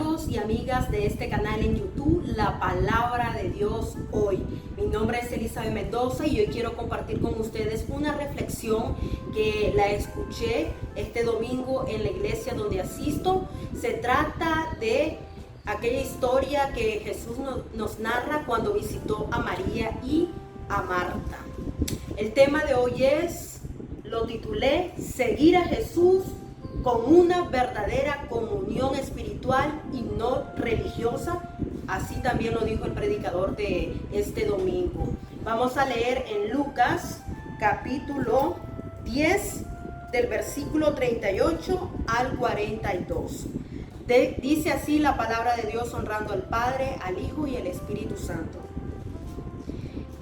amigos y amigas de este canal en YouTube, La Palabra de Dios Hoy. Mi nombre es Elizabeth Mendoza y hoy quiero compartir con ustedes una reflexión que la escuché este domingo en la iglesia donde asisto. Se trata de aquella historia que Jesús nos narra cuando visitó a María y a Marta. El tema de hoy lo titulé Seguir a Jesús con una verdadera comunión espiritual y no religiosa. Así también lo dijo el predicador de este domingo. Vamos a leer en Lucas capítulo 10 del versículo 38 al 42. Dice así la palabra de Dios, honrando al Padre, al Hijo y al Espíritu Santo.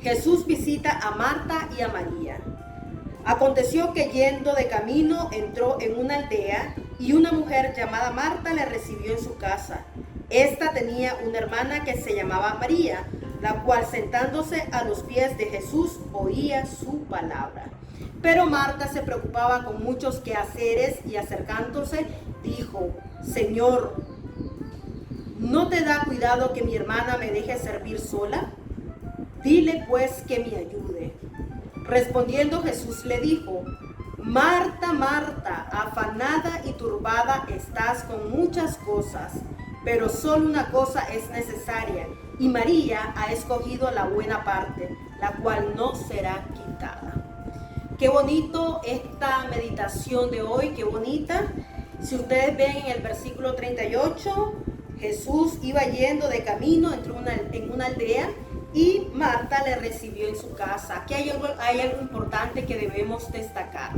Jesús visita a Marta y a María. Aconteció que yendo de camino entró en una aldea y una mujer llamada Marta le recibió en su casa. Esta tenía una hermana que se llamaba María, la cual sentándose a los pies de Jesús oía su palabra. Pero Marta se preocupaba con muchos quehaceres y acercándose dijo: Señor, ¿no te da cuidado que mi hermana me deje servir sola? Dile pues que me ayude. Respondiendo Jesús le dijo: Marta, Marta, afanada y turbada estás con muchas cosas, pero solo una cosa es necesaria, y María ha escogido la buena parte, la cual no será quitada. Qué bonito esta meditación de hoy, qué bonita. Si ustedes ven en el versículo 38, Jesús iba yendo de camino, entró en una aldea, y Marta le recibió en su casa. Aquí hay algo importante que debemos destacar.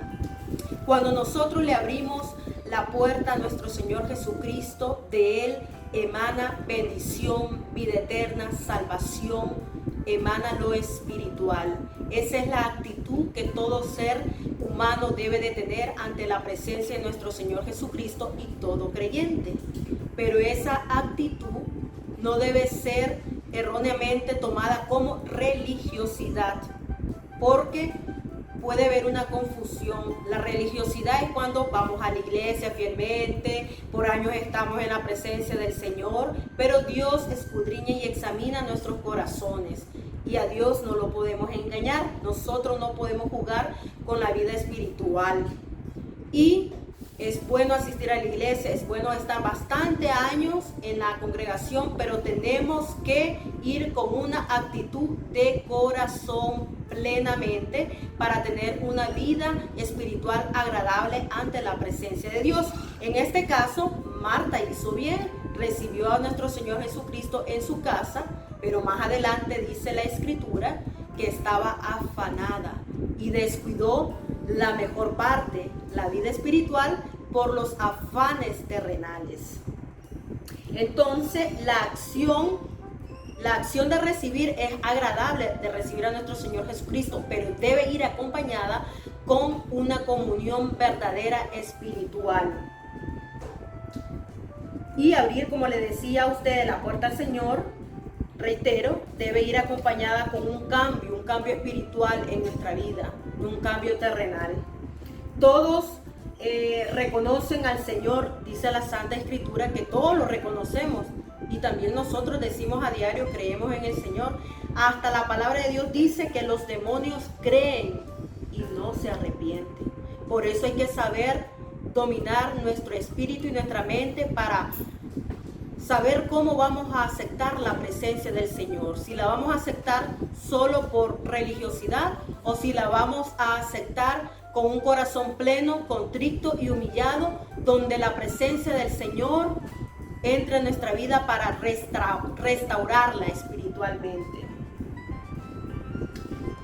Cuando nosotros le abrimos la puerta a nuestro Señor Jesucristo, de Él emana bendición, vida eterna, salvación, emana lo espiritual. Esa es la actitud que todo ser humano debe de tener ante la presencia de nuestro Señor Jesucristo y todo creyente. Pero esa actitud no debe ser erróneamente tomada como religiosidad, porque puede haber una confusión. La religiosidad es cuando vamos a la iglesia fielmente, por años estamos en la presencia del Señor, pero Dios escudriña y examina nuestros corazones y a Dios no lo podemos engañar. Nosotros no podemos jugar con la vida espiritual. Y es bueno asistir a la iglesia, es bueno estar bastante años en la congregación, pero tenemos que ir con una actitud de corazón plenamente para tener una vida espiritual agradable ante la presencia de Dios. En este caso, Marta hizo bien, recibió a nuestro Señor Jesucristo en su casa, pero más adelante dice la Escritura que estaba afanada y descuidó la mejor parte, la vida espiritual, por los afanes terrenales. Entonces la acción de recibir es agradable, de recibir a nuestro Señor Jesucristo, pero debe ir acompañada con una comunión verdadera espiritual. Y abrir, como le decía a usted, la puerta al Señor, reitero, debe ir acompañada con un cambio espiritual en nuestra vida, un cambio terrenal. Todos reconocen al Señor, dice la Santa Escritura, que todos lo reconocemos, y también nosotros decimos a diario, creemos en el Señor. Hasta la palabra de Dios dice que los demonios creen y no se arrepienten. Por eso hay que saber dominar nuestro espíritu y nuestra mente para saber cómo vamos a aceptar la presencia del Señor. Si la vamos a aceptar solo por religiosidad o si la vamos a aceptar con un corazón pleno, contrito y humillado, donde la presencia del Señor entra en nuestra vida para restaurarla espiritualmente.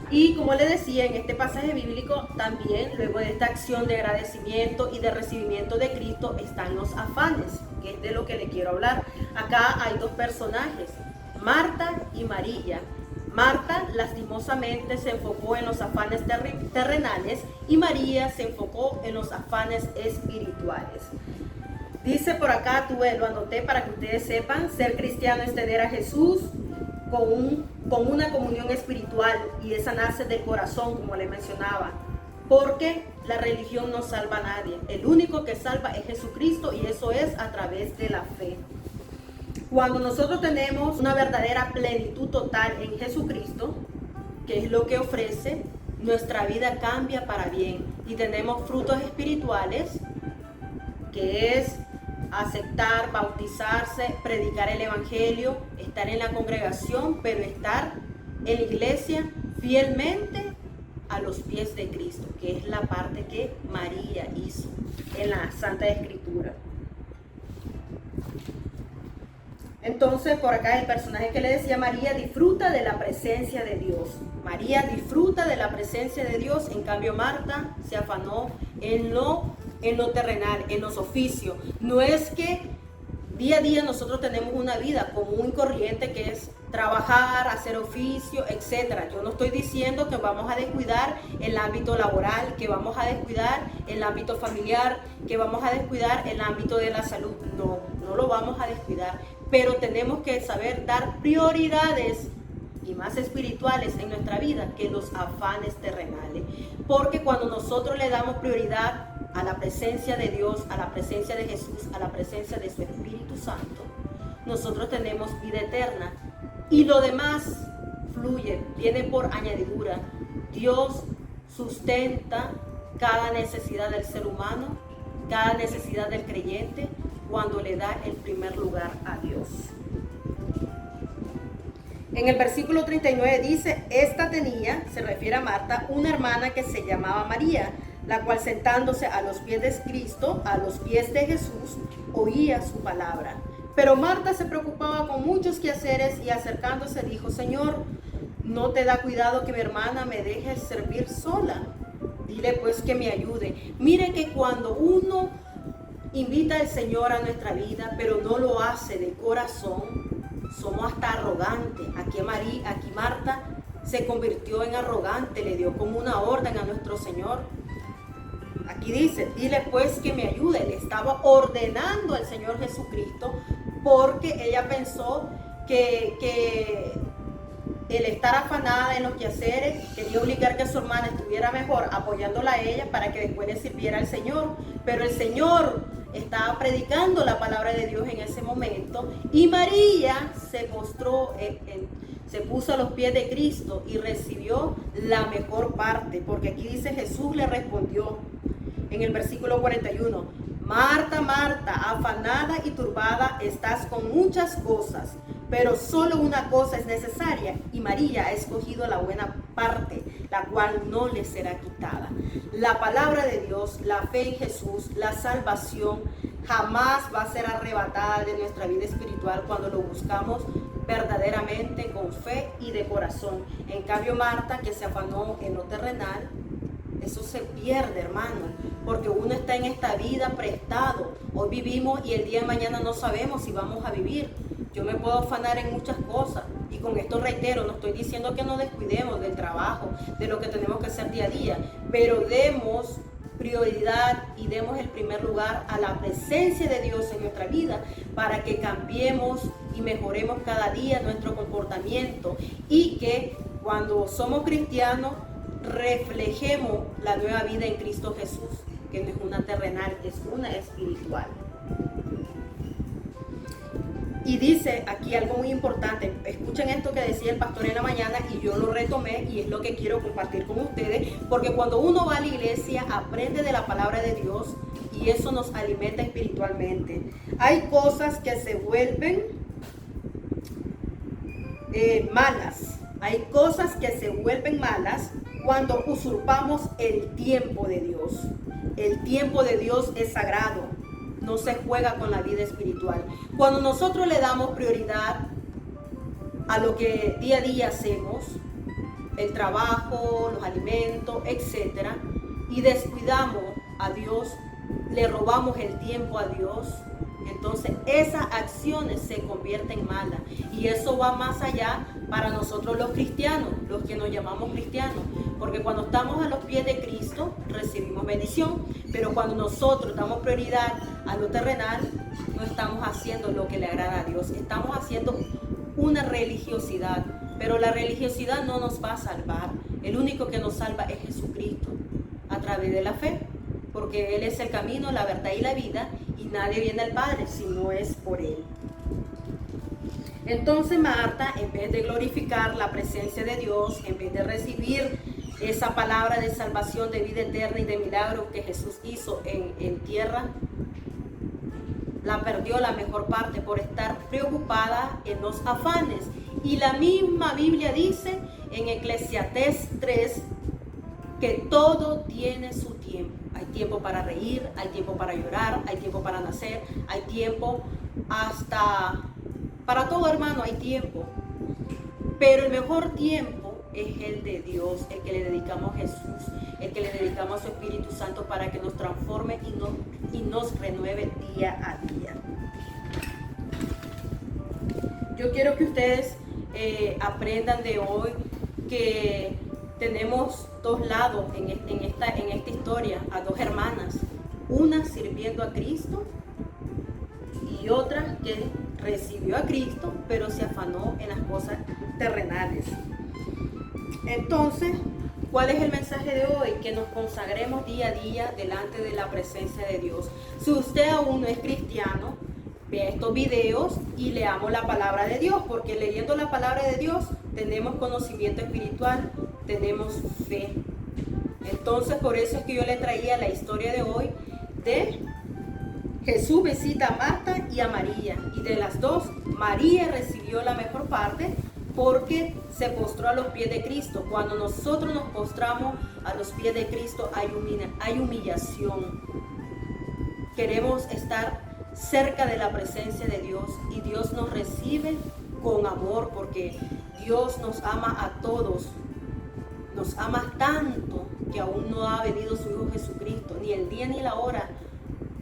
Y como le decía, en este pasaje bíblico también, luego de esta acción de agradecimiento y de recibimiento de Cristo, están los afanes, que es de lo que le quiero hablar. Acá hay dos personajes, Marta y María. Marta lastimosamente se enfocó en los afanes terrenales y María se enfocó en los afanes espirituales. Dice por acá, lo anoté para que ustedes sepan, ser cristiano es tener a Jesús con una comunión espiritual, y esa nace del corazón, como le mencionaba, porque la religión no salva a nadie. El único que salva es Jesucristo, y eso es a través de la fe. Cuando nosotros tenemos una verdadera plenitud total en Jesucristo, que es lo que ofrece, nuestra vida cambia para bien y tenemos frutos espirituales, que es aceptar, bautizarse, predicar el evangelio, estar en la congregación, pero estar en la iglesia fielmente a los pies de Cristo, que es la parte que María hizo en la Santa Escritura. Entonces, por acá el personaje que le decía, María disfruta de la presencia de Dios. María disfruta de la presencia de Dios, en cambio Marta se afanó en lo terrenal, en los oficios. No es que día a día nosotros tenemos una vida común y corriente que es trabajar, hacer oficio, etc. Yo no estoy diciendo que vamos a descuidar el ámbito laboral, que vamos a descuidar el ámbito familiar, que vamos a descuidar el ámbito de la salud. No, no lo vamos a descuidar. Pero tenemos que saber dar prioridades y más espirituales en nuestra vida que los afanes terrenales. Porque cuando nosotros le damos prioridad a la presencia de Dios, a la presencia de Jesús, a la presencia de su Espíritu Santo, nosotros tenemos vida eterna. Y lo demás fluye, viene por añadidura. Dios sustenta cada necesidad del ser humano, cada necesidad del creyente, cuando le da el primer lugar a Dios. En el versículo 39 dice, esta tenía, se refiere a Marta, una hermana que se llamaba María, la cual sentándose a los pies de Cristo, a los pies de Jesús, oía su palabra. Pero Marta se preocupaba con muchos quehaceres y acercándose dijo, Señor, ¿no te da cuidado que mi hermana me deje servir sola? Dile pues que me ayude. Mire que cuando uno invita al Señor a nuestra vida, pero no lo hace de corazón, somos hasta arrogantes. Aquí Marta se convirtió en arrogante, le dio como una orden a nuestro Señor. Aquí dice, dile pues que me ayude. Le estaba ordenando al Señor Jesucristo porque ella pensó que el estar afanada en los quehaceres quería obligar que su hermana estuviera mejor apoyándola a ella para que después le sirviera al Señor. Pero el Señor estaba predicando la palabra de Dios en ese momento y María se mostró, se puso a los pies de Cristo y recibió la mejor parte, porque aquí dice Jesús le respondió en el versículo 41, Marta, Marta, afanada y turbada estás con muchas cosas, pero solo una cosa es necesaria y María ha escogido la buena parte, la cual no le será quitada. La palabra de Dios, la fe en Jesús, la salvación jamás va a ser arrebatada de nuestra vida espiritual cuando lo buscamos verdaderamente con fe y de corazón. En cambio Marta, que se afanó en lo terrenal, eso se pierde, hermano, porque uno está en esta vida prestado. Hoy vivimos y el día de mañana no sabemos si vamos a vivir. Yo me puedo afanar en muchas cosas y con esto reitero, no estoy diciendo que nos descuidemos del trabajo, de lo que tenemos que hacer día a día, pero demos prioridad y demos el primer lugar a la presencia de Dios en nuestra vida para que cambiemos y mejoremos cada día nuestro comportamiento y que cuando somos cristianos reflejemos la nueva vida en Cristo Jesús, que no es una terrenal, es una espiritual. Y dice aquí algo muy importante, escuchen esto que decía el pastor en la mañana y yo lo retomé y es lo que quiero compartir con ustedes, porque cuando uno va a la iglesia aprende de la palabra de Dios y eso nos alimenta espiritualmente. Hay cosas que se vuelven malas, hay cosas que se vuelven malas cuando usurpamos el tiempo de Dios. El tiempo de Dios es sagrado. No se juega con la vida espiritual. Cuando nosotros le damos prioridad a lo que día a día hacemos, el trabajo, los alimentos, etcétera, y descuidamos a Dios, le robamos el tiempo a Dios, entonces esas acciones se convierten en malas. Y eso va más allá para nosotros los cristianos, los que nos llamamos cristianos. Porque cuando estamos a los pies de Cristo, recibimos bendición. Pero cuando nosotros damos prioridad a lo terrenal, no estamos haciendo lo que le agrada a Dios. Estamos haciendo una religiosidad. Pero la religiosidad no nos va a salvar. El único que nos salva es Jesucristo, a través de la fe. Porque Él es el camino, la verdad y la vida. Y nadie viene al Padre si no es por Él. Entonces Marta, en vez de glorificar la presencia de Dios, en vez de recibir esa palabra de salvación, de vida eterna y de milagros que Jesús hizo en tierra, la perdió la mejor parte por estar preocupada en los afanes. Y la misma Biblia dice en Eclesiastés 3 que todo tiene su tiempo. Hay tiempo para reír, hay tiempo para llorar, hay tiempo para nacer, hay tiempo hasta para todo, hermano, hay tiempo. Pero el mejor tiempo es el de Dios, el que le dedicamos a Jesús, el que le dedicamos a su Espíritu Santo para que nos transforme y nos renueve día a día. Yo quiero que ustedes aprendan de hoy que tenemos dos lados en esta historia, a dos hermanas, una sirviendo a Cristo y otra que recibió a Cristo, pero se afanó en las cosas terrenales. Entonces, ¿cuál es el mensaje de hoy? Que nos consagremos día a día delante de la presencia de Dios. Si usted aún no es cristiano, vea estos videos y leamos la palabra de Dios, porque leyendo la palabra de Dios tenemos conocimiento espiritual, tenemos fe. Entonces, por eso es que yo le traía la historia de hoy de Jesús visita a Marta y a María, y de las dos, María recibió la mejor parte porque se postró a los pies de Cristo. Cuando nosotros nos postramos a los pies de Cristo hay humillación. Queremos estar cerca de la presencia de Dios y Dios nos recibe con amor, porque Dios nos ama a todos. Nos ama tanto que aún no ha venido su Hijo Jesucristo, ni el día ni la hora.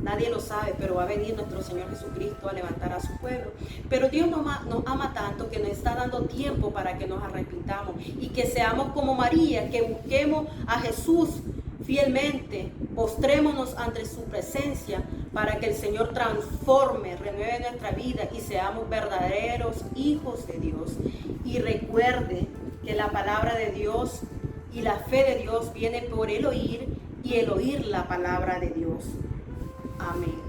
Nadie lo sabe, pero va a venir nuestro Señor Jesucristo a levantar a su pueblo. Pero Dios nos ama tanto que nos está dando tiempo para que nos arrepintamos y que seamos como María, que busquemos a Jesús fielmente, postrémonos ante su presencia para que el Señor transforme, renueve nuestra vida y seamos verdaderos hijos de Dios. Y recuerde que la palabra de Dios y la fe de Dios viene por el oír y el oír la palabra de Dios. Amén.